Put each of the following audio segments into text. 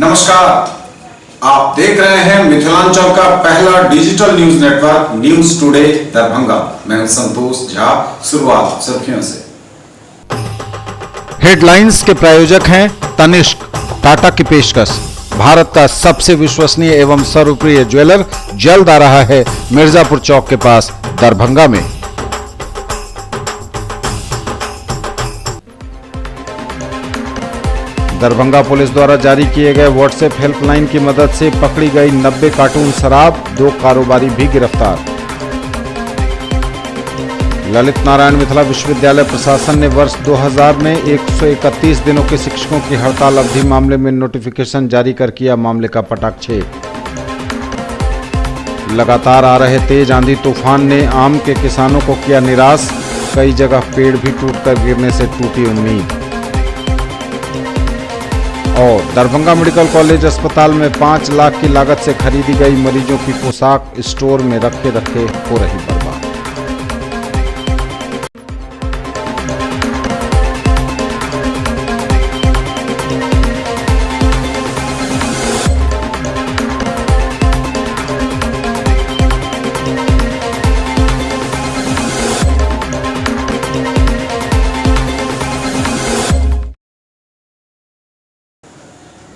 नमस्कार, आप देख रहे हैं मिथिलांचल का पहला digital news network news today Darbhanga. मैं हूं संतोष झा। शुरुआत सुर्खियों से। हेडलाइंस के प्रायोजक हैं तनिष्क, टाटा की पेशकश। भारत का सबसे विश्वसनीय एवं सर्वप्रिय ज्वेलर जल्द आ रहा है मिर्जापुर चौक के पास दरभंगा में। दरभंगा पुलिस द्वारा जारी किए गए व्हाट्सएप हेल्पलाइन की मदद से पकड़ी गई 90 कार्टून शराब, 2 कारोबारी भी गिरफ्तार। ललित नारायण मिथिला विश्वविद्यालय प्रशासन ने वर्ष 2000 में 131 दिनों के शिक्षकों की हड़ताल अवधि मामले में नोटिफिकेशन जारी कर किया मामले का पटाक्षेप। लगातार आ रहे तेज आंधी तूफान ने आम के किसानों को किया निराश, कई जगह पेड़ भी टूटकर गिरने से टूटी उम्मीद। और दरभंगा मेडिकल कॉलेज अस्पताल में 5 लाख की लागत से खरीदी गई मरीजों की पोशाक स्टोर में रखे हो रही बर्बाद।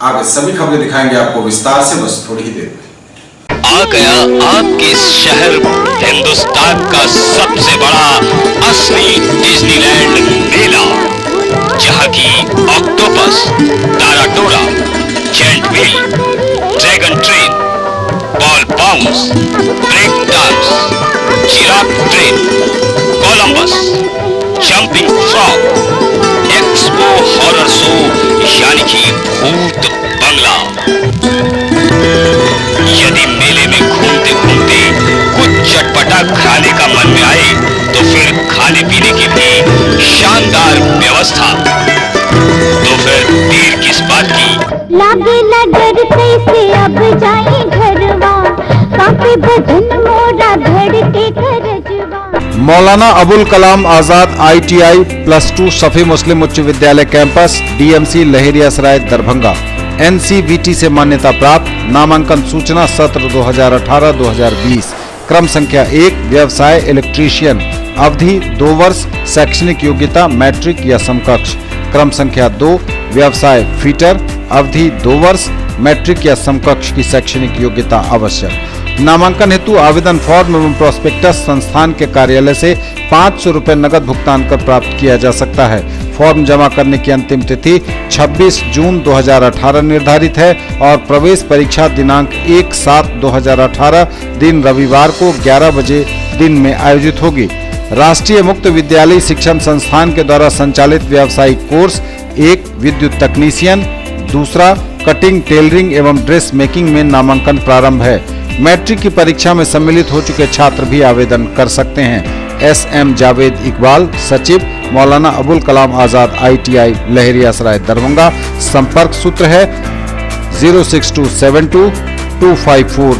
आगे सभी खबरें दिखाएंगे आपको विस्तार से, बस थोड़ी ही देर में। आ गया आपके शहर हिंदुस्तान का सबसे बड़ा असली डिज्नीलैंड मेला, जहां की ऑक्टोपस, ताराटोरा, giant wheel, dragon train, ball bounce, break dance, giraffe train, Columbus, jumping frog, expo horror show यानी कि भूत बंगला। यदि मेले में घूमते घूमते कुछ चटपटा खाने का मन में आए तो फिर खाने पीने की भी शानदार व्यवस्था। तो फिर देर किस बात की? लागे नजर कैसे अब जाए घरवा, काफी बदन मोरा धड़के करजवा। मौलाना अबुल कलाम आजाद ITI +2 सफी मुस्लिम उच्च विद्यालय campus DMC Laheriasarai Darbhanga NCVT से मान्यता प्राप्त। नामांकन सूचना सत्र 2018-2020। क्रम संख्या 1 व्यवसाय इलेक्ट्रीशियन, अवधि 2 वर्ष, शैक्षणिक योग्यता मैट्रिक या समकक्ष। क्रम संख्या 2 व्यवसाय फिटर, अवधि 2 वर्ष, मैट्रिक या समकक्ष की शैक्षणिक योग्यता आवश्यक। नामांकन हेतु आवेदन फॉर्म एवं प्रोस्पेक्टस संस्थान के कार्यालय से 500 रुपए नगद भुगतान कर प्राप्त किया जा सकता है। फॉर्म जमा करने की अंतिम तिथि 26 जून 2018 निर्धारित है और प्रवेश परीक्षा दिनांक 1/7/2018 दिन रविवार को 11 बजे दिन में आयोजित होगी। राष्ट्रीय मुक्त विद्यालय शिक्षण संस्थान के द्वारा संचालित व्यावसायिक कोर्स 1 विद्युत तकनीशियन, दूसरा कटिंग, टेलरिंग एवं ड्रेस मेकिंग में नामांकन प्रारंभ है। मैट्रिक की परीक्षा में सम्मिलित हो चुके छात्र भी आवेदन कर सकते हैं। SM जावेद इकबाल, सचिव, मौलाना अबुल कलाम आजाद ITI लहेरियासराय दरभंगा। संपर्क सूत्र है 06272 254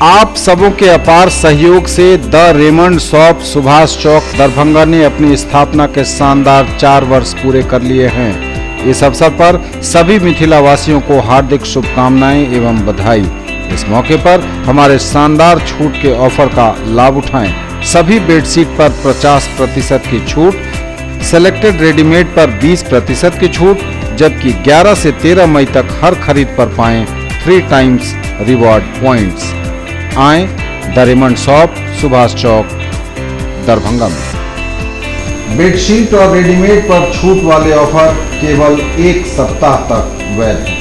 आप सबों के अपार सहयोग से the Raymond shop Subhash Chowk Darbhanga ने अपनी स्थापना के शानदार 4 वर्ष पूरे कर लिए हैं। इस अवसर पर सभी मिथिला वासियों को हार्दिक शुभकामनाएं एवं बधाई। इस मौके पर हमारे शानदार छूट के ऑफर का लाभ उठाएं। सभी बेडशीट पर 50% की छूट, सेलेक्टेड रेडीमेड पर 20% की छूट, जबकि 11 से 13 मई तक हर खरीद पर पाएं 3 टाइम्स रिवॉर्ड पॉइंट्स। आएं the Raymond shop Subhash Chowk Darbhanga में। बेडशीट और रेडीमेड पर छूट वाले ऑफर केवल 1 सप्ताह तक वैध है।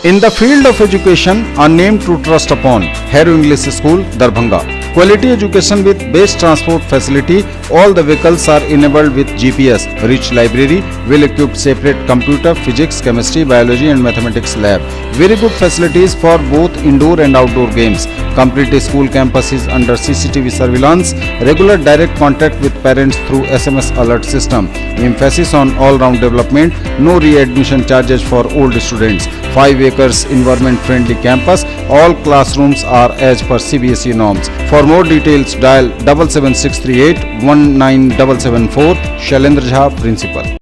In the field of education, a name to trust upon, Hero English School, Darbhanga. Quality education with best transport facility. All the vehicles are enabled with GPS. Rich library, well-equipped separate computer, physics, chemistry, biology and mathematics lab. Very good facilities for both indoor and outdoor games. Complete school campus is under CCTV surveillance. Regular direct contact with parents through SMS alert system. Emphasis on all-round development. No readmission charges for old students. 5 acres environment friendly campus. All classrooms are as per CBSE norms. For more details dial 77638 19774 Shailendra Jha principal.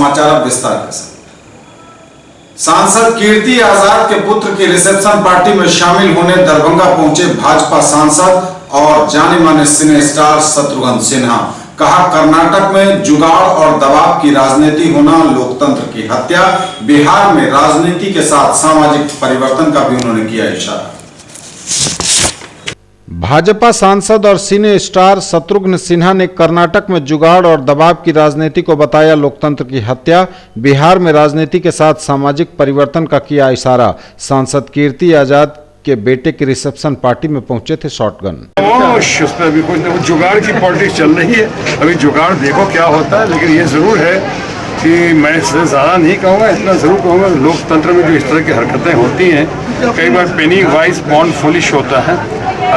समाचार अब विस्तार के साथ। सांसद कीर्ति आजाद के पुत्र की reception party में शामिल होने दरभंगा पहुंचे भाजपा सांसद और जाने माने सिने स्टार शत्रुघ्न सिन्हा। कहा, कर्नाटक में जुगाड़ और दबाव की राजनीति होना लोकतंत्र की हत्या। बिहार में राजनीति के साथ सामाजिक परिवर्तन का भी उन्होंने किया इशारा। भाजपा सांसद और सिने स्टार शत्रुघ्न सिन्हा ने कर्नाटक में जुगाड़ और दबाव की राजनीति को बताया लोकतंत्र की हत्या। बिहार में राजनीति के साथ सामाजिक परिवर्तन का किया इशारा। सांसद कीर्ति आजाद के बेटे की रिसेप्शन पार्टी में पहुंचे थे शॉटगन। उसमें अभी कुछ जुगाड़ की पॉलिटिक्स चल रही है, अभी जुगाड़ देखो क्या होता है। लेकिन ये जरूर है कि मैं इससे ज़्यादा नहीं कहूँगा, इतना ज़रूर कहूँगा लोकतंत्र में जो इस तरह की हरकतें होती हैं, कई बार पेनी वाइज पॉन्ड फुलिश होता है।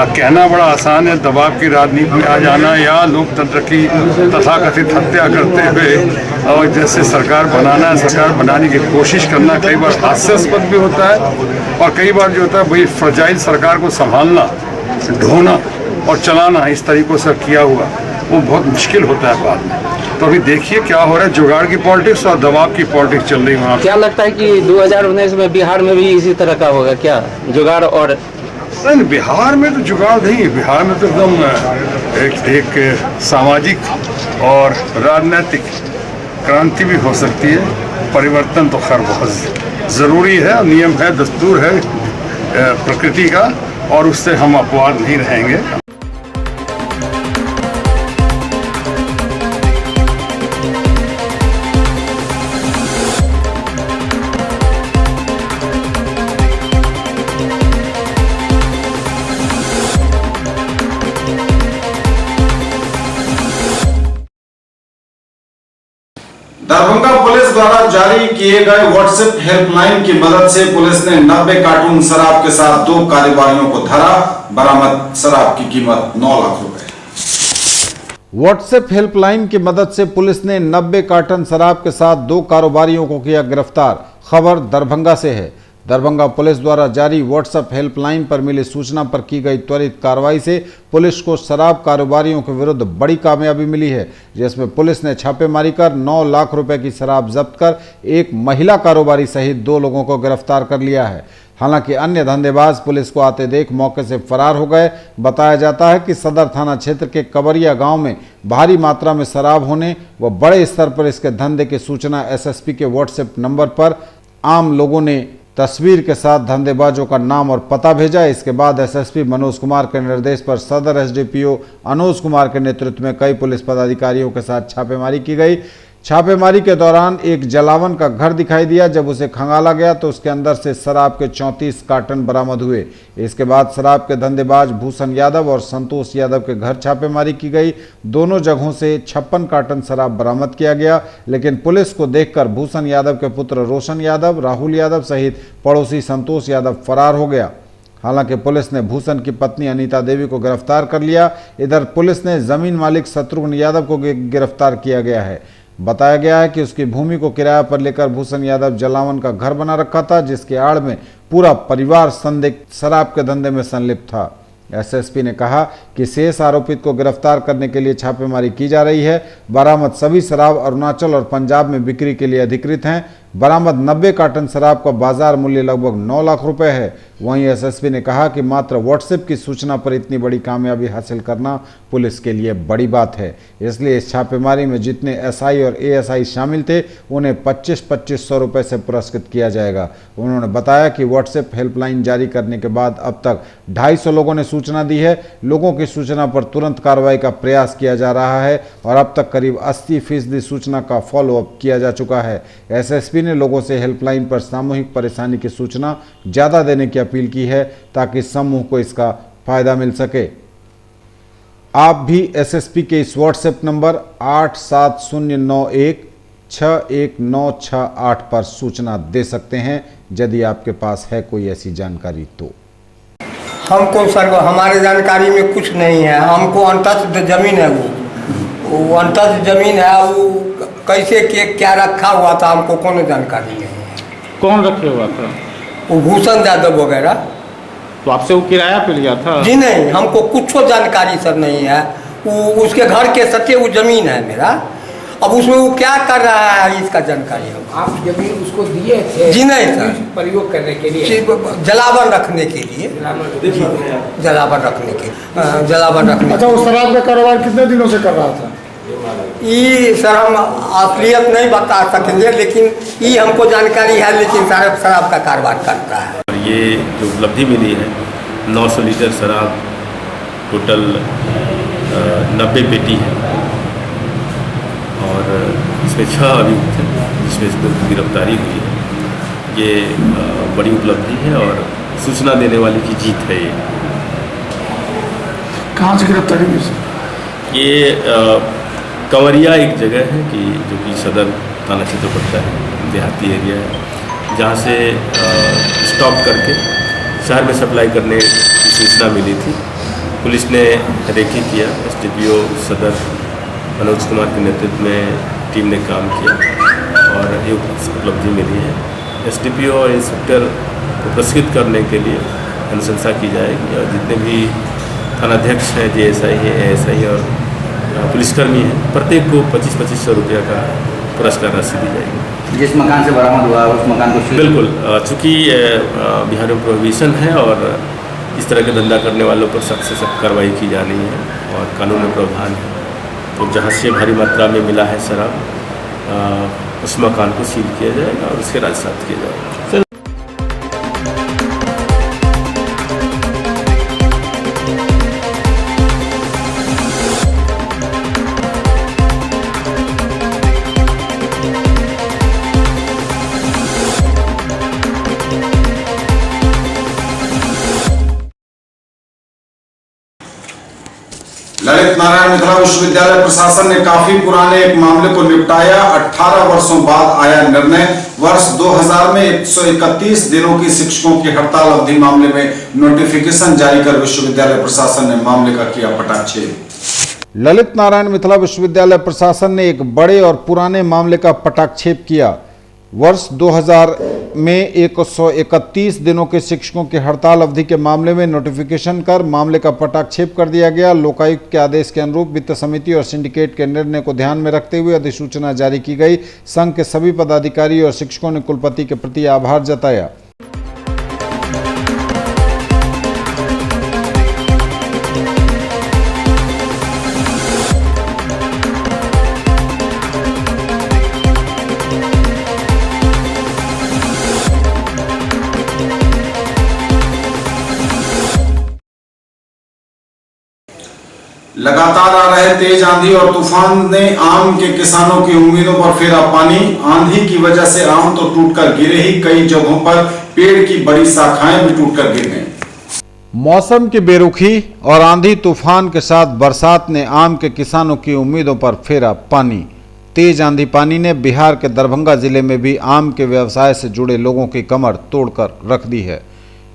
कहना बड़ा आसान है दबाव की राजनीति में आ जाना या लोकतंत्र की तथाकथित हत्या करते हुए और जैसे सरकार बनाना है, सरकार बनाने की कोशिश करना कई बार हास्यास्पद भी होता है। और कई बार जो होता है वही फ्रजाइल सरकार को संभालना, ढोना और चलाना इस तरीक़ों से किया हुआ वो बहुत मुश्किल होता है बाद में। तो अभी देखिए क्या हो रहा है, जुगाड़ की पॉलिटिक्स और दबाव की पॉलिटिक्स चल रही है। क्या लगता है कि 2019 में बिहार में भी इसी तरह का होगा क्या, जुगाड़? और नहीं, बिहार में तो जुगाड़ नहीं है। बिहार में तो एकदम एक सामाजिक और राजनीतिक क्रांति भी हो सकती है। परिवर्तन तो खैर बहुत ज़रूरी है, नियम है, दस्तूर है प्रकृति का, और उससे हम अपवाद नहीं रहेंगे। दरभंगा पुलिस द्वारा जारी किए गए व्हाट्सएप हेल्पलाइन की मदद से पुलिस ने 90 कार्टून शराब के साथ 2 कारोबारियों को धरा। बरामद शराब की कीमत 9 लाख रुपए। व्हाट्सएप हेल्पलाइन की मदद से पुलिस ने 90 कार्टन शराब के साथ 2 कारोबारियों को किया गिरफ्तार। खबर दरभंगा से है। दरभंगा पुलिस द्वारा जारी व्हाट्सएप हेल्पलाइन पर मिली सूचना पर की गई त्वरित कार्रवाई से पुलिस को शराब कारोबारियों के विरुद्ध बड़ी कामयाबी मिली है, जिसमें पुलिस ने छापेमारी कर 9 लाख रुपए की शराब जब्त कर एक महिला कारोबारी सहित 2 लोगों को गिरफ्तार कर लिया है। हालांकि अन्य धंधेबाज पुलिस को आते देख मौके से फरार हो गए। बताया जाता है कि सदर थाना क्षेत्र के कवरिया गांव में भारी मात्रा में शराब होने व बड़े स्तर पर इसके धंधे की सूचना एसएसपी के व्हाट्सएप नंबर पर आम लोगों ने तस्वीर के साथ धंधेबाजों का नाम और पता भेजा। इसके बाद एसएसपी मनोज कुमार के निर्देश पर सदर एसडीपीओ अनुज कुमार के नेतृत्व में कई पुलिस पदाधिकारियों के साथ छापेमारी की गई। छापेमारी के दौरान एक जलावन का घर दिखाई दिया। जब उसे खंगाला गया तो उसके अंदर से शराब के 34 कार्टन बरामद हुए। इसके बाद शराब के धंधेबाज भूषण यादव और संतोष यादव के घर छापेमारी की गई। दोनों जगहों से 56 कार्टन शराब बरामद किया गया, लेकिन पुलिस को देखकर भूषण यादव के पुत्र रोशन यादव, राहुल यादव सहित पड़ोसी संतोष यादव फरार हो गया। हालांकि पुलिस ने भूषण की पत्नी अनीता देवी को गिरफ्तार कर लिया। इधर पुलिस ने जमीन मालिक शत्रुघ्न यादव को गिरफ्तार किया गया है। बताया गया है कि उसकी भूमि को किराया पर लेकर भूषण यादव जलावन का घर बना रखा था, जिसके आड़ में पूरा परिवार संदिग्ध शराब के धंधे में संलिप्त था। एसएसपी ने कहा कि शेष आरोपित को गिरफ्तार करने के लिए छापेमारी की जा रही है। बरामद सभी शराब अरुणाचल और पंजाब में बिक्री के लिए अधिकृत हैं। बरामद 90 कार्टन शराब का बाजार मूल्य लगभग 9 लाख रुपए है। वहीं एसएसपी ने कहा कि मात्र व्हाट्सएप की सूचना पर इतनी बड़ी कामयाबी हासिल करना पुलिस के लिए बड़ी बात है। इसलिए इस छापेमारी में जितने एसआई और एएसआई शामिल थे उन्हें 25-2500 रुपये से पुरस्कृत किया जाएगा। उन्होंने बताया कि व्हाट्सएप हेल्पलाइन जारी करने के बाद अब तक 250 लोगों ने सूचना दी है। लोगों की सूचना पर तुरंत कार्रवाई का प्रयास किया जा रहा है और अब तक करीब 80% सूचना का फॉलोअप किया जा चुका है। एसएसपी ने लोगों से हेल्पलाइन पर सामूहिक परेशानी की सूचना ज़्यादा देने की अपील की है ताकि समूह को इसका फायदा मिल सके। आप भी एसएसपी के इस व्हाट्सएप नंबर 8709161968 पर सूचना दे सकते हैं यदि आपके पास है कोई ऐसी जानकारी तो। हमको सर हमारे जानकारी में कुछ नहीं है। हमको अंतस्थ जमीन है, वो अंतस्थ जमीन है, वो कैसे क्या रखा हुआ था हमको कोनो जानकारी नहीं है। कौन रखे हुआ था? वो भूषण यादव वगैरह। तो आपसे वो किराया पे लिया था? जी नहीं, हमको कुछ जानकारी सर नहीं है। वो उसके घर के सटे वो जमीन है मेरा, अब उसमें वो क्या कर रहा है इसका जानकारी हम आप जमीन उसको दिए थे जी नहीं था प्रयोग करने के लिए, जलावन रखने के लिए, जलावन रखने के जलावन रखने। अच्छा, वो शराब का कारोबार कितने दिनों से कर रहा था? ये सर हम असलियत नहीं बता सकेंगे, लेकिन ये हमको जानकारी है, लेकिन सारा शराब का कारोबार करता है। ये जो उपलब्धि मिली है 900 लीटर शराब, टोटल 90 पेटी है और इसमें 6 अभियुक्त हैं जिसमें इसको गिरफ्तारी हुई है। ये बड़ी उपलब्धि है और सूचना देने वाले की जीत है। ये कहाँ से गिरफ्तारी हुई? ये कंवरिया एक जगह है कि जो कि सदर थाना क्षेत्र पड़ता है, देहाती एरिया है, जहाँ से स्टॉक करके शहर में सप्लाई करने की सूचना मिली थी। पुलिस ने रेकी किया, SDPO सदर मनोज कुमार के नेतृत्व में टीम ने काम किया और ये उपलब्धि मिली है। SDPO और इंस्पेक्टर को पुरस्कृत करने के लिए अनुशंसा की जाएगी और जितने भी थानाध्यक्ष हैं, JSI है, ASI और पुलिसकर्मी हैं, प्रत्येक को 25-2500 रुपया का पुरस्कार राशि दी जाएगी। जिस मकान से बरामद हुआ उस मकान को बिल्कुल, चूँकि बिहार में प्रोहिबिशन है और इस तरह के धंधा करने वालों पर सख्त से सख्त कार्रवाई की जानी है और कानून में प्रावधान है। तो जहाँ से भारी मात्रा में मिला है शराब, उस मकान को सील किया जाएगा और उसके राजसात किया जाएगा। ललित नारायण मिथिला विश्वविद्यालय प्रशासन ने काफी पुराने एक मामले को निपटाया। 18 वर्षों बाद आया निर्णय। वर्ष 2000 में 131 दिनों की शिक्षकों की हड़ताल अवधि मामले में नोटिफिकेशन जारी कर विश्वविद्यालय प्रशासन ने मामले का किया पटाक्षेप। ललित नारायण मिथिला विश्वविद्यालय प्रशासन ने एक बड़े और पुराने मामले का पटाक्षेप किया। वर्ष 2000 में 131 दिनों के शिक्षकों की हड़ताल अवधि के मामले में नोटिफिकेशन कर मामले का पटाक्षेप कर दिया गया। लोकायुक्त के आदेश के अनुरूप वित्त समिति और सिंडिकेट के निर्णय को ध्यान में रखते हुए अधिसूचना जारी की गई। संघ के सभी पदाधिकारी और शिक्षकों ने कुलपति के प्रति आभार जताया। लगातार आ रहे तेज आंधी और तूफान ने आम के किसानों की उम्मीदों पर फेरा पानी। आंधी की वजह से आम तो टूटकर गिरे ही, कई जगहों पर पेड़ की बड़ी शाखाएं भी टूटकर गिर गईं। मौसम की बेरुखी और आंधी तूफान के साथ बरसात ने आम के किसानों की उम्मीदों पर फेरा पानी। तेज आंधी पानी ने बिहार के दरभंगा जिले में भी आम के व्यवसाय से जुड़े लोगों की कमर तोड़कर रख दी है।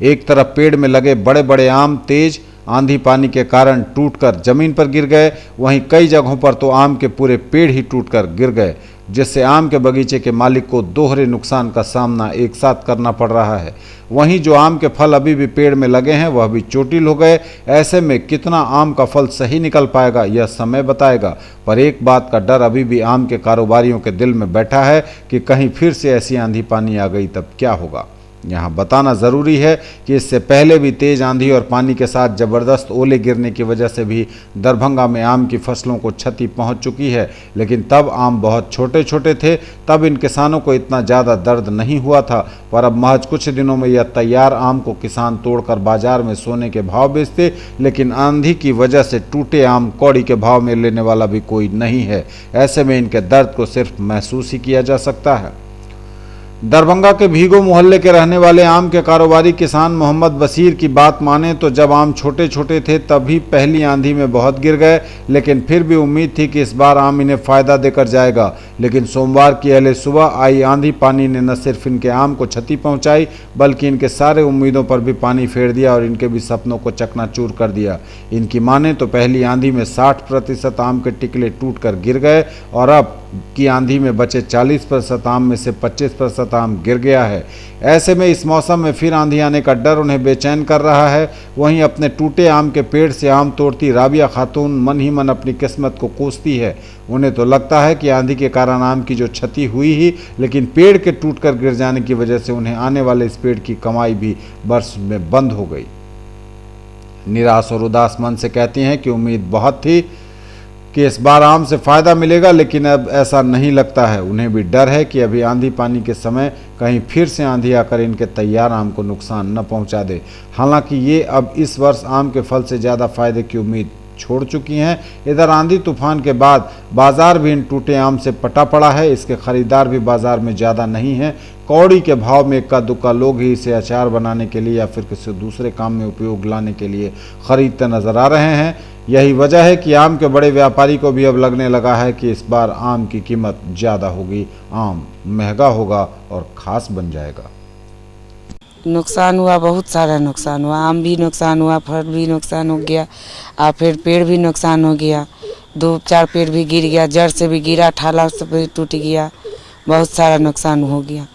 एक तरफ पेड़ में लगे बड़े बड़े आम तेज आंधी पानी के कारण टूटकर जमीन पर गिर गए, वहीं कई जगहों पर तो आम के पूरे पेड़ ही टूटकर गिर गए, जिससे आम के बगीचे के मालिक को दोहरे नुकसान का सामना एक साथ करना पड़ रहा है। वहीं जो आम के फल अभी भी पेड़ में लगे हैं वह भी चोटिल हो गए। ऐसे में कितना आम का फल सही निकल पाएगा यह समय बताएगा, पर एक बात का डर अभी भी आम के कारोबारियों के दिल में बैठा है कि कहीं फिर से ऐसी आंधी पानी आ गई तब क्या होगा। यहाँ बताना ज़रूरी है कि इससे पहले भी तेज आंधी और पानी के साथ ज़बरदस्त ओले गिरने की वजह से भी दरभंगा में आम की फसलों को क्षति पहुँच चुकी है, लेकिन तब आम बहुत छोटे छोटे थे, तब इन किसानों को इतना ज़्यादा दर्द नहीं हुआ था। पर अब महज कुछ दिनों में यह तैयार आम को किसान तोड़कर बाजार में सोने के भाव बेचते, लेकिन आंधी की वजह से टूटे आम कौड़ी के भाव में लेने वाला भी कोई नहीं है। ऐसे में इनके दर्द को सिर्फ महसूस ही किया जा सकता है। दरभंगा के भीगो मोहल्ले के रहने वाले आम के कारोबारी किसान मोहम्मद बशीर की बात माने तो जब आम छोटे छोटे थे तभी पहली आंधी में बहुत गिर गए, लेकिन फिर भी उम्मीद थी कि इस बार आम इन्हें फ़ायदा देकर जाएगा। लेकिन सोमवार की अहले सुबह आई आंधी पानी ने न सिर्फ इनके आम को क्षति पहुंचाई, बल्कि इनके सारे उम्मीदों पर भी पानी फेर दिया और इनके भी सपनों को चकनाचूर कर दिया। इनकी माने तो पहली आंधी में 60% आम के टिकले टूट कर गिर गए और अब की आंधी में बचे 40% आम में से 25% खूबसूरत आम गिर गया है। ऐसे में इस मौसम में फिर आंधी आने का डर उन्हें बेचैन कर रहा है। वहीं अपने टूटे आम के पेड़ से आम तोड़ती राबिया खातून मन ही मन अपनी किस्मत को कोसती है। उन्हें तो लगता है कि आंधी के कारण आम की जो क्षति हुई ही, लेकिन पेड़ के टूटकर गिर जाने की वजह से उन्हें आने वाले इस पेड़ की कमाई भी वर्ष में बंद हो गई। निराश और उदास मन से कहती हैं कि उम्मीद बहुत थी कि इस बार आम से फ़ायदा मिलेगा, लेकिन अब ऐसा नहीं लगता है। उन्हें भी डर है कि अभी आंधी पानी के समय कहीं फिर से आंधी आकर इनके तैयार आम को नुकसान न पहुंचा दे। हालांकि ये अब इस वर्ष आम के फल से ज़्यादा फायदे की उम्मीद छोड़ चुकी हैं। इधर आंधी तूफान के बाद बाजार भी इन टूटे आम से पटा पड़ा है। इसके खरीदार भी बाजार में ज़्यादा नहीं हैं। कौड़ी के भाव में इक्का दुक्का लोग ही इसे अचार बनाने के लिए या फिर किसी दूसरे काम में उपयोग लाने के लिए खरीदते नजर आ रहे हैं। यही वजह है कि आम के बड़े व्यापारी को भी अब लगने लगा है कि इस बार आम की कीमत ज़्यादा होगी, आम महंगा होगा और ख़ास बन जाएगा। नुकसान हुआ, बहुत सारा नुकसान हुआ। आम भी नुकसान हुआ, फल भी नुकसान हो गया और फिर पेड़ भी नुकसान हो गया। 2-4 पेड़ भी गिर गया, जड़ से भी गिरा, ठाला से भी टूट गया, बहुत सारा नुकसान हो गया।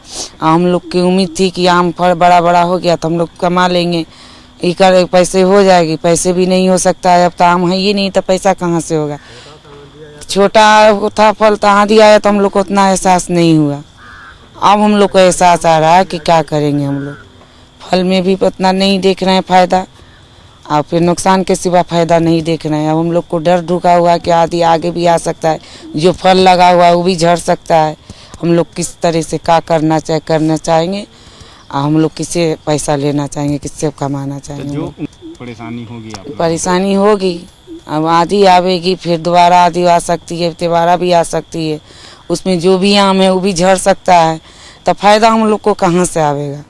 हम लोग की उम्मीद थी कि आम फल बड़ा बड़ा हो गया तो हम लोग कमा लेंगे, इकर पैसे हो जाएगी। पैसे भी नहीं हो सकता है, अब तो आम है ही नहीं तो पैसा कहाँ से होगा। छोटा था फल तो आंधी आया तो हम लोग को उतना एहसास नहीं हुआ। अब हम लोग को एहसास आ रहा है कि क्या करेंगे। हम लोग फल में भी उतना नहीं देख रहे हैं फ़ायदा और फिर नुकसान के सिवा फ़ायदा नहीं देख रहे हैं। अब हम लोग को डर ढुका हुआ है कि आंधी आगे भी आ सकता है, जो फल लगा हुआ है वो भी झड़ सकता है। हम लोग किस तरह से क्या करना चाहेंगे और हम लोग किससे पैसा लेना चाहेंगे, किससे कमाना चाहेंगे। जो परेशानी होगी अब आंधी आवेगी, फिर दोबारा आंधी आ सकती है, दोबारा भी आ सकती है। उसमें जो भी आम है वो भी झड़ सकता है, तो फ़ायदा हम लोग को कहाँ से आवेगा।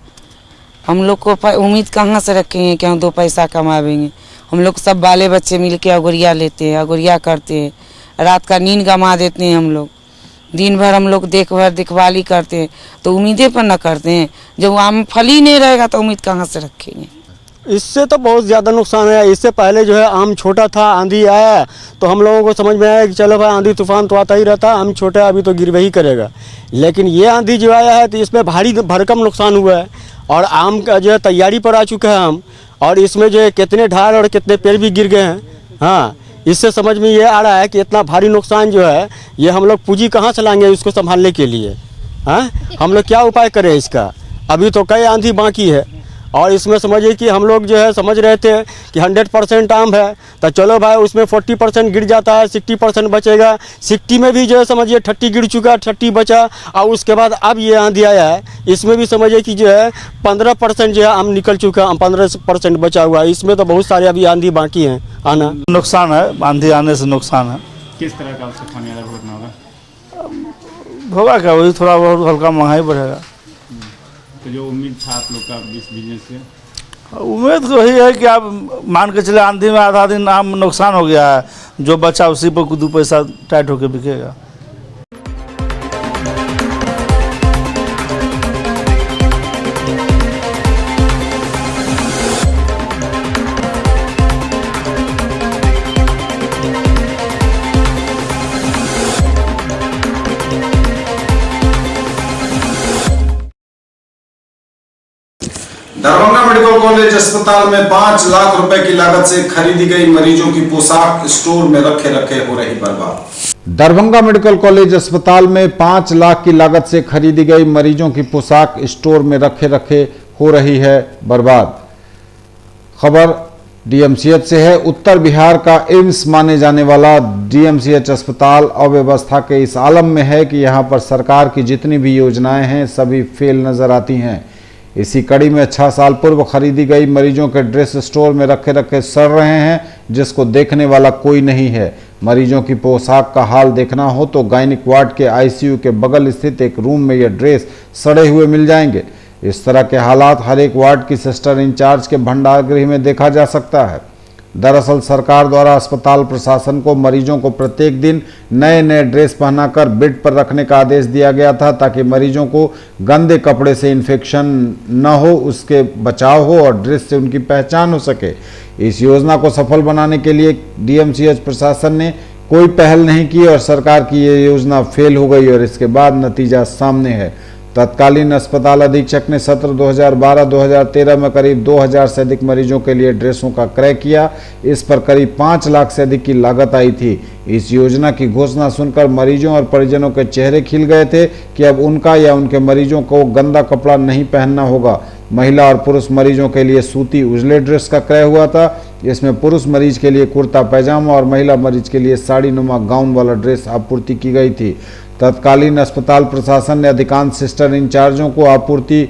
हम लोग को उम्मीद कहाँ से रखेंगे कि हम 2 पैसा कमावेंगे। हम लोग सब बाले बच्चे मिल के अगुरिया लेते हैं, अगुरिया करते हैं, रात का नींद गंवा देते हैं। हम लोग दिन भर हम लोग देखभाली करते हैं, तो उम्मीदें पर न करते हैं। जब आम फल ही नहीं रहेगा तो उम्मीद कहाँ से रखेंगे। इससे तो बहुत ज़्यादा नुकसान है। इससे पहले जो है आम छोटा था, आंधी आया तो हम लोगों को समझ में आया कि चलो भाई आंधी तूफान तो आता ही रहता, आम छोटा है अभी तो गिरवे ही करेगा। लेकिन ये आंधी जो आया है तो इसमें भारी भरकम नुकसान हुआ है और आम का जो है तैयारी पर आ चुका है आम, और इसमें जो है कितने ढाल और कितने पेड़ भी गिर गए हैं। हाँ, इससे समझ में ये आ रहा है कि इतना भारी नुकसान जो है ये हम लोग पूंजी कहाँ से लाएंगे इसको संभालने के लिए। हाँ, हम लोग क्या उपाय करें इसका। अभी तो कई आंधी बाकी है और इसमें समझिए कि हम लोग जो है समझ रहे थे कि 100% आम है तो चलो भाई उसमें 40% गिर जाता है, 60% बचेगा। 60 में भी जो है समझिए 30 गिर चुका, 30 बचा और उसके बाद अब ये आंधी आया है, इसमें भी समझिए कि जो है 15% जो है आम निकल चुका, 15% बचा हुआ है। इसमें तो बहुत सारे अभी आंधी बाकी हैं आना। नुकसान है, आंधी आने से नुकसान है। किस तरह का उससे खामियाजा भुगतना होगा? होगा क्या, वही थोड़ा बहुत हल्का महंगाई बढ़ेगा। तो जो उम्मीद था आप लोग का इस बिजनेस से? उम्मीद तो यही है कि आप मान के चले आंधी में आधा दिन आम नुकसान हो गया है, जो बचा उसी पर 2 पैसा टाइट होकर बिकेगा। दरभंगा मेडिकल कॉलेज अस्पताल में 5 लाख रुपए की लागत से खरीदी गई मरीजों की पोशाक स्टोर में रखे हो रही बर्बाद। दरभंगा मेडिकल कॉलेज अस्पताल में 5 लाख की लागत से खरीदी गई मरीजों की पोशाक स्टोर में रखे हो रही है बर्बाद। खबर डीएमसीएच से है। उत्तर बिहार का एम्स माने जाने वाला डीएमसीएच अस्पताल अव्यवस्था के इस आलम में है कि यहां पर सरकार की जितनी भी योजनाएं हैं सभी फेल नजर आती हैं। इसी कड़ी में 6 साल पूर्व खरीदी गई मरीजों के ड्रेस स्टोर में रखे सड़ रहे हैं, जिसको देखने वाला कोई नहीं है। मरीजों की पोशाक का हाल देखना हो तो गायनिक वार्ड के आईसीयू के बगल स्थित एक रूम में ये ड्रेस सड़े हुए मिल जाएंगे। इस तरह के हालात हर एक वार्ड की सिस्टर इंचार्ज के भंडार गृह में देखा जा सकता है। दरअसल सरकार द्वारा अस्पताल प्रशासन को मरीजों को प्रत्येक दिन नए ड्रेस पहनाकर बेड पर रखने का आदेश दिया गया था, ताकि मरीजों को गंदे कपड़े से इन्फेक्शन न हो, उसके बचाव हो और ड्रेस से उनकी पहचान हो सके। इस योजना को सफल बनाने के लिए डीएमसीएच प्रशासन ने कोई पहल नहीं की और सरकार की ये योजना फेल हो गई और इसके बाद नतीजा सामने है। तत्कालीन अस्पताल अधीक्षक ने सत्र 2012-2013 में करीब 2000 से अधिक मरीजों के लिए ड्रेसों का क्रय किया। इस पर करीब 5 लाख से अधिक की लागत आई थी। इस योजना की घोषणा सुनकर मरीजों और परिजनों के चेहरे खिल गए थे कि अब उनका या उनके मरीजों को गंदा कपड़ा नहीं पहनना होगा। महिला और पुरुष मरीजों के लिए सूती उजले ड्रेस का क्रय हुआ था। इसमें पुरुष मरीज के लिए कुर्ता पैजामा और महिला मरीज के लिए साड़ी नुमा गाउन वाला ड्रेस आपूर्ति की गई थी। तत्कालीन अस्पताल प्रशासन ने अधिकांश सिस्टर इंचार्जों को आपूर्ति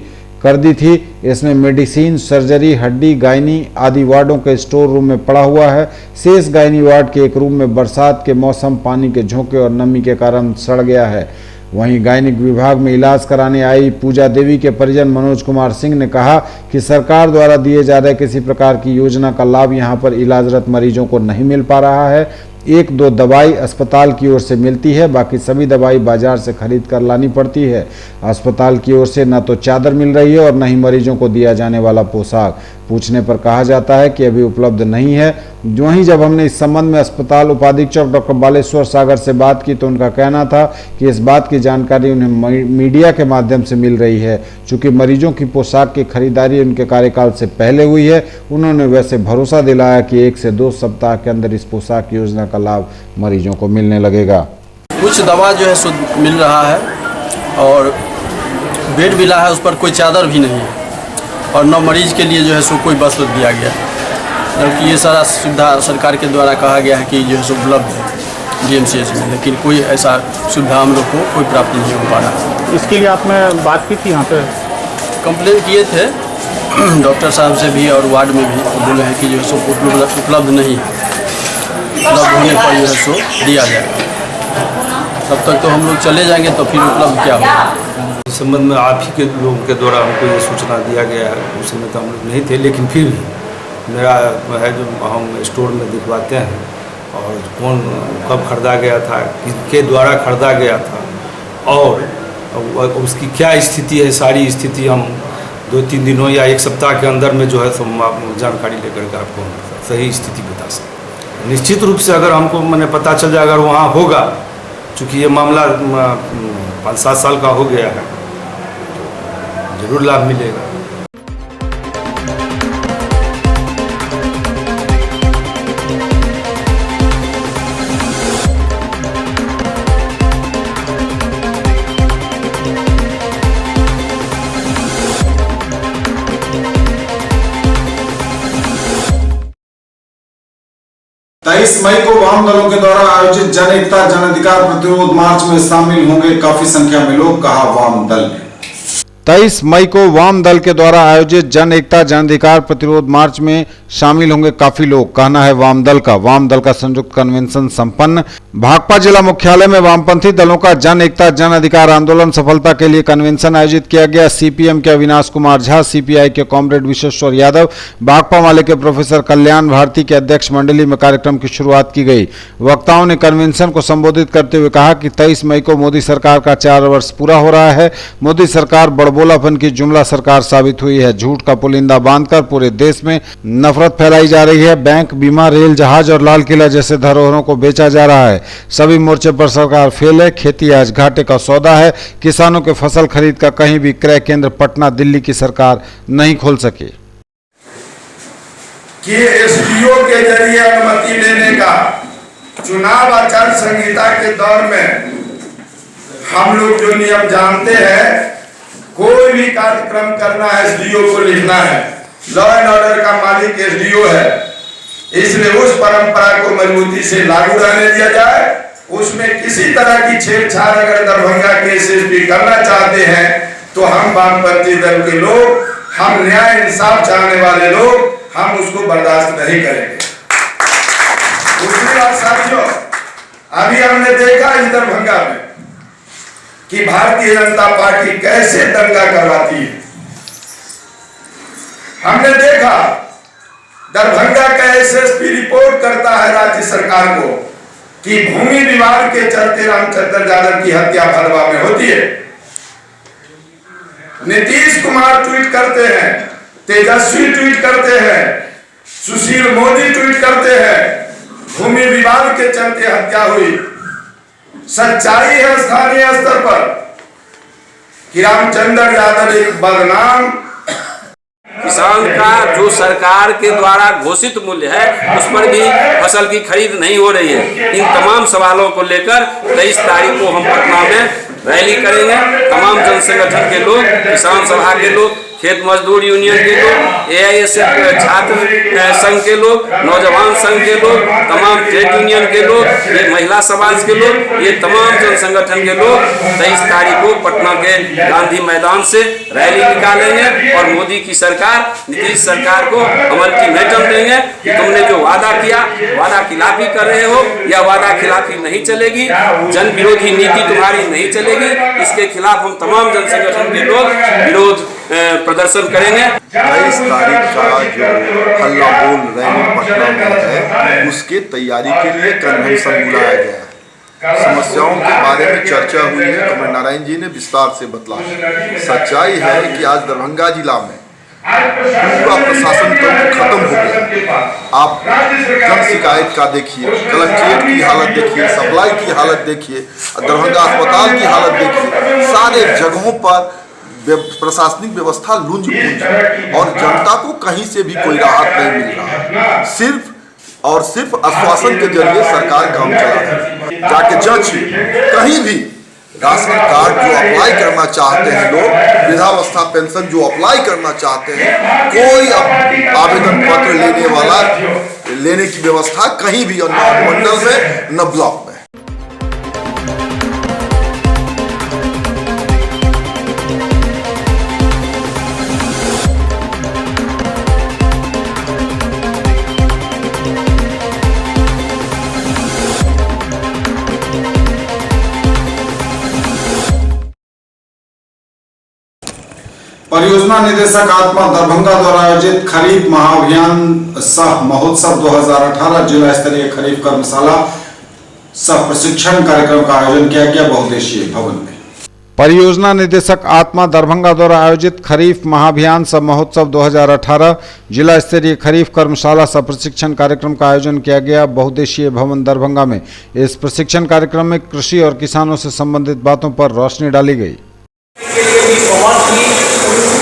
कर दी थी। इसमें मेडिसिन, सर्जरी, हड्डी, गायनी आदि वार्डों के स्टोर रूम में पड़ा हुआ है। शेष गायनी वार्ड के एक रूम में बरसात के मौसम, पानी के झोंके और नमी के कारण सड़ गया है। वहीं गायनिक विभाग में इलाज कराने आई पूजा देवी के परिजन मनोज कुमार सिंह ने कहा कि सरकार द्वारा दिए जा रहे किसी प्रकार की योजना का लाभ यहां पर इलाजरत मरीजों को नहीं मिल पा रहा है। 1-2 दवाई अस्पताल की ओर से मिलती है, बाकी सभी दवाई बाजार से खरीद कर लानी पड़ती है। अस्पताल की ओर से न तो चादर मिल रही है और न ही मरीजों को दिया जाने वाला पोशाक। पूछने पर कहा जाता है कि अभी उपलब्ध नहीं है। वहीं जब हमने इस संबंध में अस्पताल उपाधीक्षक डॉक्टर बालेश्वर सागर से बात की तो उनका कहना था कि इस बात की जानकारी उन्हें मीडिया के माध्यम से मिल रही है। चूंकि मरीजों की पोशाक की खरीदारी उनके कार्यकाल से पहले हुई है, उन्होंने वैसे भरोसा दिलाया कि 1 से 2 सप्ताह के अंदर इस पोशाक योजना का लाभ मरीजों को मिलने लगेगा। कुछ दवा जो है मिल रहा है और बेड मिला है, उस पर कोई चादर भी नहीं है और न मरीज के लिए जो है सो कोई वस्त्र दिया गया है, जबकि ये सारा सुविधा सरकार के द्वारा कहा गया है कि जो है सो उपलब्ध है DMCH में, लेकिन कोई ऐसा सुविधा हम लोग को कोई प्राप्त नहीं हो पा रहा। इसके लिए आपने बात की थी, यहाँ पे कंप्लेन किए थे डॉक्टर साहब से भी और वार्ड में भी, बोले हैं कि जो है सो उपलब्ध नहीं है, उपलब्ध होने पर जो है सो दिया जाएगा। तब तक तो हम लोग चले जाएंगे तो फिर उपलब्ध क्या होगा। इस संबंध में आप ही के लोगों के द्वारा हमको ये सूचना दिया गया है। उस समय तो हम लोग नहीं थे, लेकिन फिर मेरा है जो हम स्टोर में दिखवाते हैं और कौन कब खरीदा गया था, किसके द्वारा खरीदा गया था और उसकी क्या स्थिति है, सारी स्थिति हम 2-3 दिनों या 1 सप्ताह के अंदर में जो है सब जानकारी लेकर के आपको सही स्थिति बता सकते। निश्चित रूप से अगर हमको मैंने पता चल जाए अगर वहाँ होगा, चूँकि ये मामला 5-7 साल का हो गया है, तो जरूर लाभ मिलेगा। मई को वाम दलों के द्वारा आयोजित जन एकता जन अधिकार प्रतिरोध मार्च में शामिल होंगे काफी संख्या में लोग, कहा वाम दल ने। 23 मई को वाम दल के द्वारा आयोजित जन एकता जन अधिकार प्रतिरोध मार्च में शामिल होंगे काफी लोग, कहना है वाम दल का। वाम दल का संयुक्त कन्वेंशन संपन्न। भाकपा जिला मुख्यालय में वामपंथी दलों का जन एकता जन अधिकार आंदोलन सफलता के लिए कन्वेंशन आयोजित किया गया। सीपीएम के अविनाश कुमार झा, सीपीआई के कॉमरेड विश्वेश्वर यादव, भाकपा माले के प्रोफेसर कल्याण भारती के अध्यक्ष मंडली में कार्यक्रम की शुरुआत की गई। वक्ताओं ने कन्वेंशन को संबोधित करते हुए कहा कि 23 मई को मोदी सरकार का 4 वर्ष पूरा हो रहा है। मोदी सरकार बड़बोलापन की जुमला सरकार साबित हुई है। झूठ का पुलिंदा बांधकर पूरे देश में नफरत फैलाई जा रही है। बैंक, बीमा, रेल, जहाज और लाल किला जैसे धरोहरों को बेचा जा रहा है। सभी मोर्चे पर सरकार फेल है। खेती आज घाटे का सौदा है। किसानों के फसल खरीद का कहीं भी क्रय केंद्र पटना, दिल्ली की सरकार नहीं खोल सकी। कि एसडीओ के जरिए अनुमति लेने का चुनाव आचार संहिता के दौर में हम लोग जो नियम जानते हैं, कोई भी कार्यक्रम करना है एसडीओ को लिखना है। लॉ एंड ऑर्डर का मालिक एसडीओ है, इसलिए उस परंपरा को मजबूती से लागू रहने दिया जाए। उसमें किसी तरह की छेड़छाड़ अगर दरभंगा के एसएसपी करना चाहते हैं तो हम वामपंथी दल के लोग, हम न्याय इंसाफ चाहने वाले लोग, हम उसको बर्दाश्त नहीं करेंगे। दूसरी बात साथियों, अभी हमने देखा इस दरभंगा में कि भारतीय जनता पार्टी कैसे दंगा करवाती है। हमने देखा दरभंगा का एसएसपी रिपोर्ट करता है राज्य सरकार को कि भूमि विवाद के चलते रामचंद्र यादव की हत्या भलवा में होती है। नीतीश कुमार ट्वीट करते हैं, तेजस्वी ट्वीट करते हैं, सुशील मोदी ट्वीट करते हैं, भूमि विवाद के चलते हत्या हुई। सच्चाई है स्थानीय स्तर पर कि रामचंद्र यादव एक बदनाम किसान का जो सरकार के द्वारा घोषित मूल्य है उस पर भी फसल की खरीद नहीं हो रही है। इन तमाम सवालों को लेकर 23 तारीख को हम पटना में रैली करेंगे। तमाम जन संगठन के लोग, किसान सभा के लोग, खेत मजदूर यूनियन के लोग, AISF छात्र संघ के लोग, नौजवान संघ के लोग, तमाम ट्रेड यूनियन के लोग, ये महिला समाज के लोग, ये तमाम जन संगठन के लोग 23 तारीख को पटना के गांधी मैदान से रैली निकालेंगे और मोदी की सरकार, नीतीश सरकार को अमल की मेटम देंगे कि तुमने जो वादा किया, वादा खिलाफी कर रहे हो, यह वादा खिलाफी नहीं चलेगी, जन विरोधी नीति तुम्हारी नहीं चलेगी। इसके खिलाफ हम तमाम जन संगठन के लोग विरोध प्रदर्शन करेंगे। 23 तारीख का जो हल्ला बोल रैली पटना में है उसके तैयारी के लिए कन्वेंशन बुलाया गया है। समस्याओं के बारे में चर्चा हुई है, कमल नारायण जी ने विस्तार से बतलाया। सच्चाई है कि आज दरभंगा जिला में पूरा प्रशासन तंत्र खत्म हो गया। आप जन शिकायत का देखिए, कलेक्ट्रेट की हालत देखिए, सप्लाई की हालत देखिए, दरभंगा अस्पताल की हालत देखिए, सारे जगहों पर प्रशासनिक व्यवस्था लुंज पुंज और जनता को कहीं से भी कोई राहत नहीं मिल रहा। सिर्फ और सिर्फ आश्वासन के जरिए सरकार काम चला रही है। जाके जांचिए, कहीं भी राशन कार्ड जो अप्लाई करना चाहते हैं लोग, वृद्धावस्था पेंशन जो अप्लाई करना चाहते हैं, कोई आवेदन पत्र लेने की व्यवस्था कहीं भी न मंडल में न ब्लॉक में। परियोजना निदेशक आत्मा दरभंगा द्वारा आयोजित खरीफ महाअभियान सह महोत्सव 2018 जिला स्तरीय खरीफ कर्मशाला सह प्रशिक्षण कार्यक्रम का आयोजन किया गया बहुउद्देशीय भवन में। परियोजना निदेशक आत्मा दरभंगा द्वारा आयोजित खरीफ महाअभियान सह महोत्सव 2018 जिला स्तरीय खरीफ कर्मशाला सह प्रशिक्षण कार्यक्रम का आयोजन किया गया बहुउद्देशीय भवन दरभंगा में। इस प्रशिक्षण कार्यक्रम में कृषि और किसानों से संबंधित बातों पर रोशनी डाली गई।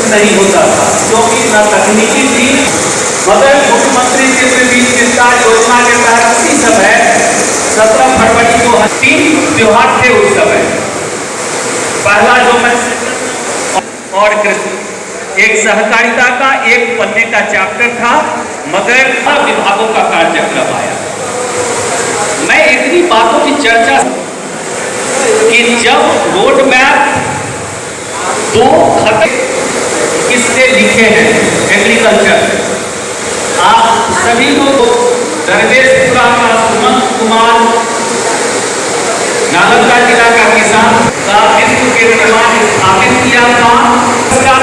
नहीं होता था क्योंकि न तकनीकी थी, मगर मुख्यमंत्री कृषि विस्तार योजना के तहत उसी समय 17 फरवरी को 3 त्योहार थे उस समय। पहला जो मैं और एक सहकारिता का एक पन्ने का चैप्टर था, मगर विभागों का कार्यक्रम आया। मैं इतनी बातों की चर्चा कि जब रोड मैप 2 खत किसने लिखे हैं एग्रीकल्चर, आप सभी लोग दरवेशपुरा का सुमंत कुमार, नालंदा जिला का किसान का विश्व के निर्माण स्थापित किया था।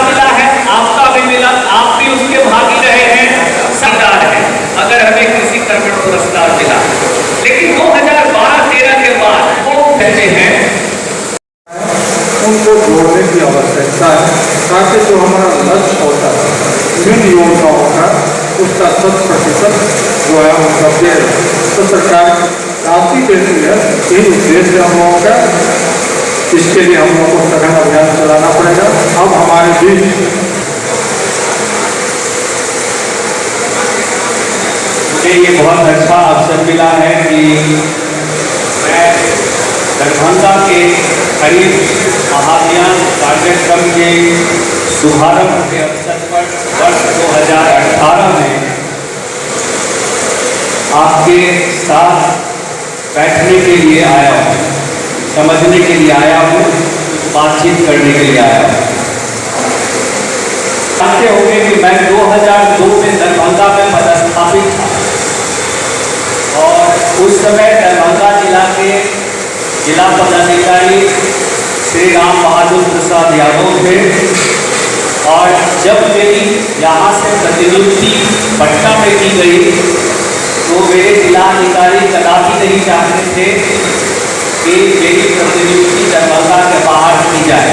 मिला है, आपका भी मिला, आप भी उसके भागी रहे हैं, सरदार है अगर हमें कृषि कर्मण पुरस्कार मिला। लेकिन 2012-13 के बाद वो कहते हैं उनको जोड़ने की आवश्यकता है ताकि जो हमारा लक्ष्य होता है विभिन्न योजनाओं का उसका 100% जो है हम कब्जे। तो सरकार राशि देती है, यही उद्देश्य हम लोगों का। इसके लिए हम लोगों को सघन अभियान चलाना पड़ेगा। अब हमारे बीच मुझे ये बहुत अच्छा अवसर मिला है कि मैं दरभंगा के खरीफ महाअभियान कार्यक्रम के शुभारंभ के अवसर पर वर्ष 2018 में आपके साथ बैठने के लिए आया हूँ, समझने के लिए आया हूँ, बातचीत करने के लिए आया हूँ। जानते होंगे कि मैं 2002 में दरभंगा में पदस्थापित था और उस समय दरभंगा जिला के जिला पदाधिकारी श्री राम बहादुर प्रसाद यादव थे। और जब मेरी यहाँ से प्रतिनियुक्ति पटना में की गई तो मेरे जिलाधिकारी कदापि नहीं चाहते थे कि मेरी प्रतिनियुक्ति दरभंगा के बाहर की जाए।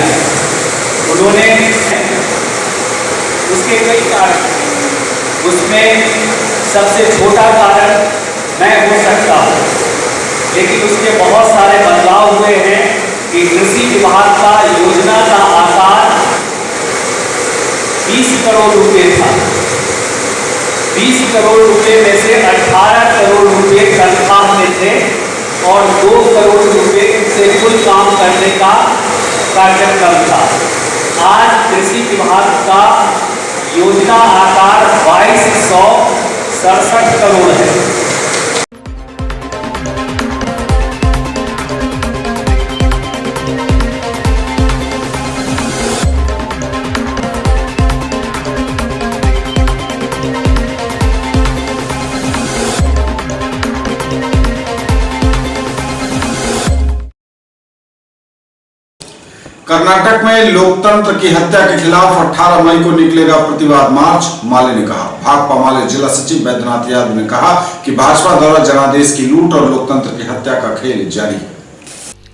उन्होंने उसके कई कारण, उसमें सबसे छोटा कारण मैं हो सकता हूँ, लेकिन उसके बहुत सारे बदलाव हुए हैं कि कृषि विभाग का योजना का आकार 20 करोड़ रुपए था। 20 करोड़ रुपए में से 18 करोड़ रुपए तनख्वाह में थे और 2 करोड़ रुपए से कुल काम करने का कार्यक्रम था। आज कृषि विभाग का योजना आकार 2267 करोड़ है। कर्नाटक में लोकतंत्र की हत्या के खिलाफ 18 मई को निकलेगा प्रतिवाद मार्च, माले ने कहा। भाकपा माले जिला सचिव बैद्यनाथ यादव ने कहा कि भाजपा द्वारा जनादेश की लूट और लोकतंत्र की हत्या का खेल जारी है।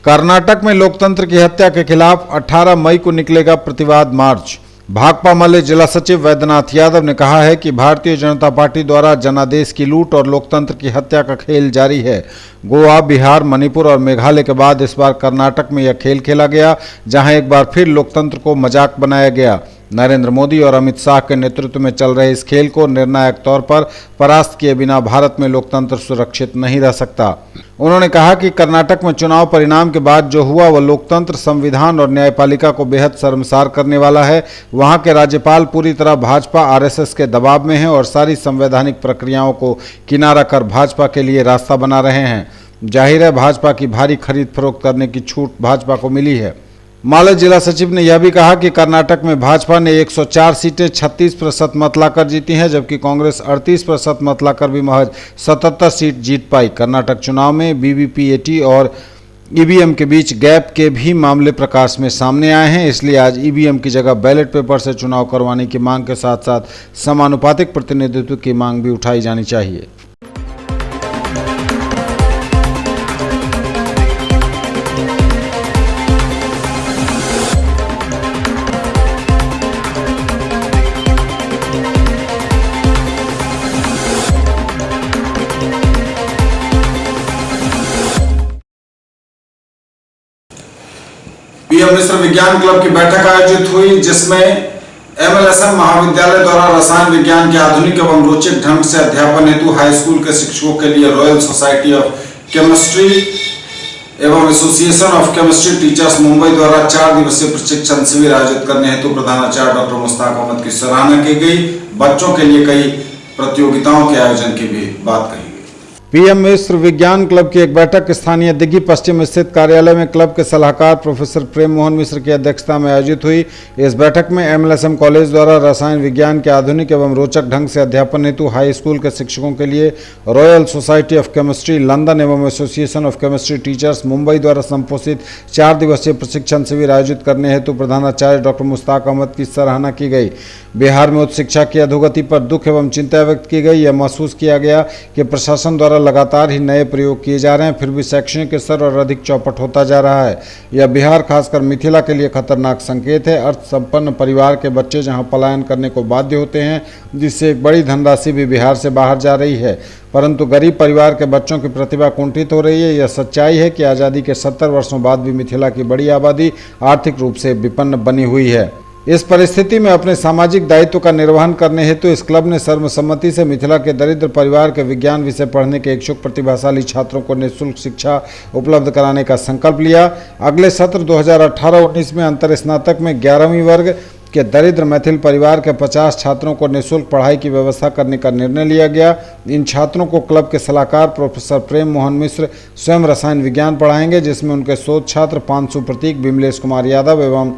कर्नाटक में लोकतंत्र की हत्या के खिलाफ 18 मई को निकलेगा प्रतिवाद मार्च। भाकपा माले जिला सचिव बैद्यनाथ यादव ने कहा है कि भारतीय जनता पार्टी द्वारा जनादेश की लूट और लोकतंत्र की हत्या का खेल जारी है। गोवा, बिहार, मणिपुर और मेघालय के बाद इस बार कर्नाटक में यह खेल खेला गया, जहां एक बार फिर लोकतंत्र को मजाक बनाया गया। नरेंद्र मोदी और अमित शाह के नेतृत्व में चल रहे इस खेल को निर्णायक तौर पर परास्त किए बिना भारत में लोकतंत्र सुरक्षित नहीं रह सकता। उन्होंने कहा कि कर्नाटक में चुनाव परिणाम के बाद जो हुआ वह लोकतंत्र, संविधान और न्यायपालिका को बेहद शर्मसार करने वाला है। वहां के राज्यपाल पूरी तरह भाजपा आरएसएस के दबाव में हैं और सारी संवैधानिक प्रक्रियाओं को किनारा कर भाजपा के लिए रास्ता बना रहे हैं। जाहिर है भाजपा की भारी खरीद फरोख्त करने की छूट भाजपा को मिली है। माले जिला सचिव ने यह भी कहा कि कर्नाटक में भाजपा ने 104 सीटें 36% मत लाकर जीती हैं, जबकि कांग्रेस 38% मत लाकर भी महज 77 सीट जीत पाई। कर्नाटक चुनाव में वीवीपीएटी और ईवीएम के बीच गैप के भी मामले प्रकाश में सामने आए हैं, इसलिए आज ईवीएम की जगह बैलेट पेपर से चुनाव करवाने की मांग के साथ साथ समानुपातिक प्रतिनिधित्व की मांग भी उठाई जानी चाहिए। पीएम मिश्र विज्ञान क्लब की बैठक आयोजित हुई, जिसमें एमएलएसएम महाविद्यालय द्वारा रसायन विज्ञान के आधुनिक एवं रोचक ढंग से अध्यापन हेतु हाई स्कूल के शिक्षकों के लिए रॉयल सोसाइटी ऑफ केमिस्ट्री एवं association of chemistry teachers Mumbai द्वारा 4 दिवसीय प्रशिक्षण शिविर आयोजित करने हेतु प्रधानाचार्य डॉक्टर मुश्ताक अहमद की सराहना की गई। बच्चों के लिए कई प्रतियोगिताओं के आयोजन की भी बात कही। पीएम मिश्र विज्ञान क्लब की एक बैठक स्थानीय दिग्गी पश्चिम स्थित कार्यालय में क्लब के सलाहकार प्रोफेसर प्रेम मोहन मिश्र की अध्यक्षता में आयोजित हुई। इस बैठक में एमएलएसएम कॉलेज द्वारा रसायन विज्ञान के आधुनिक एवं रोचक ढंग से अध्यापन हेतु हाई स्कूल के शिक्षकों के लिए royal society of chemistry London एवं association of chemistry teachers Mumbai द्वारा संपोषित 4 दिवसीय प्रशिक्षण शिविर आयोजित करने हेतु प्रधानाचार्य डॉक्टर मुश्ताक अहमद की सराहना की गई। बिहार में उच्च शिक्षा की अधोगति पर दुख एवं चिंता व्यक्त की गई। यह महसूस किया गया कि प्रशासन द्वारा लगातार ही नए प्रयोग किए जा रहे हैं, फिर भी शैक्षणिक स्तर और अधिक चौपट होता जा रहा है। यह बिहार खासकर मिथिला के लिए खतरनाक संकेत है। अर्थ संपन्न परिवार के बच्चे जहां पलायन करने को बाध्य होते हैं, जिससे एक बड़ी धनराशि भी बिहार से बाहर जा रही है, परंतु गरीब परिवार के बच्चों की प्रतिभा कुंठित हो रही है। यह सच्चाई है कि आज़ादी के 70 वर्षों बाद भी मिथिला की बड़ी आबादी आर्थिक रूप से विपन्न बनी हुई है। इस परिस्थिति में अपने सामाजिक दायित्व का निर्वहन करने हेतु इस क्लब ने सर्वसम्मति से मिथिला के दरिद्र परिवार के विज्ञान विषय पढ़ने के इच्छुक प्रतिभाशाली छात्रों को निःशुल्क शिक्षा उपलब्ध कराने का संकल्प लिया। अगले सत्र 2018-19 में अंतर स्नातक में 11वीं वर्ग के दरिद्र मैथिल परिवार के 50 छात्रों को निःशुल्क पढ़ाई की व्यवस्था करने का निर्णय लिया गया। इन छात्रों को क्लब के सलाहकार प्रोफेसर प्रेम मोहन मिश्र स्वयं रसायन विज्ञान पढ़ाएंगे, जिसमें उनके शोध छात्र पांशु प्रतीक, विमलेश कुमार यादव एवं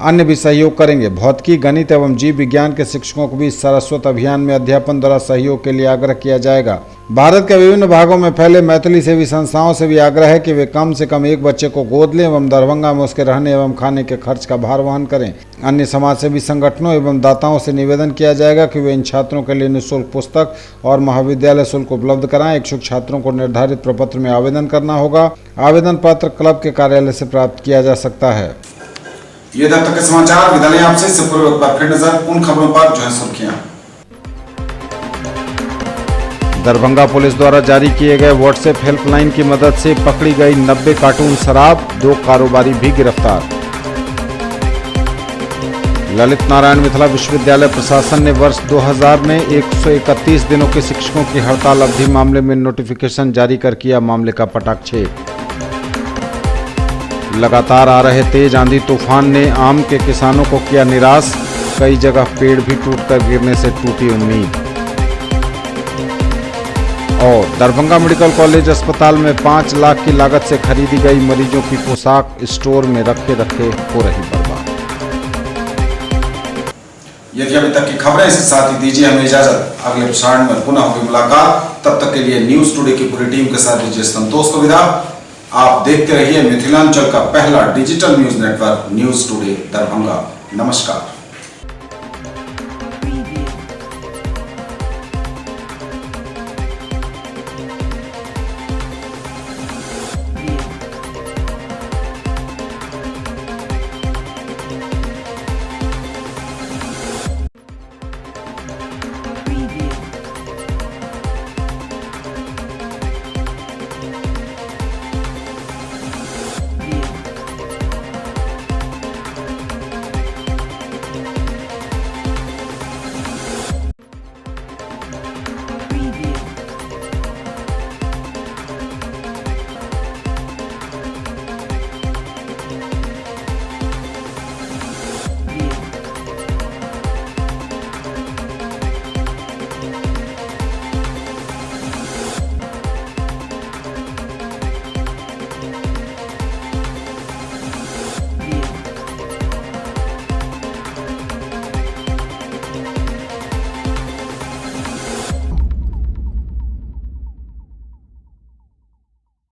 अन्य भी सहयोग करेंगे। भौतिकी, गणित एवं जीव विज्ञान के शिक्षकों को भी सारस्वत अभियान में अध्यापन द्वारा सहयोग के लिए आग्रह किया जाएगा। भारत के विभिन्न भागों में फैले मैथिली सेवी संस्थाओं से भी आग्रह है कि वे कम से कम एक बच्चे को गोद लें एवं दरभंगा में उसके रहने एवं खाने के खर्च का भार वहन करें। अन्य समाजसेवी संगठनों एवं दाताओं से निवेदन किया जाएगा कि वे इन छात्रों के लिए निःशुल्क पुस्तक और महाविद्यालय शुल्क उपलब्ध कराएं। इच्छुक छात्रों को निर्धारित प्रपत्र में आवेदन करना होगा। आवेदन पत्र क्लब के कार्यालय से प्राप्त किया जा सकता है। ये तक के समाचार। विद्यालय आपसे इससे पूर्व एक बार फिर नजर उन खबरों पर जो है सुर्खियां। दरभंगा पुलिस द्वारा जारी किए गए व्हाट्सएप हेल्पलाइन की मदद से पकड़ी गई 90 कार्टून शराब, 2 कारोबारी भी गिरफ्तार। ललित नारायण मिथिला विश्वविद्यालय प्रशासन ने वर्ष 2000 में 131 दिनों के शिक्षकों की हड़ताल अवधि मामले में नोटिफिकेशन जारी कर किया मामले का पटाक्षेप। लगातार आ रहे तेज आंधी तूफान ने आम के किसानों को किया निराश, कई जगह पेड़ भी टूटकर गिरने से टूटी उम्मीद। और दरभंगा मेडिकल कॉलेज अस्पताल में 5 लाख की लागत से खरीदी गई मरीजों की पोशाक स्टोर में रखे हो रही बर्बाद। यदि अभी तक की खबरें इसके साथ ही दीजिए हमें इजाजत। अगले प्रसारण में पुनः होगी मुलाकात। तब तक के लिए न्यूज टुडे की पूरी टीम के साथ दीजिए संतोष को विदा। आप देखते रहिए मिथिलांचल का पहला digital news network news today Darbhanga. नमस्कार।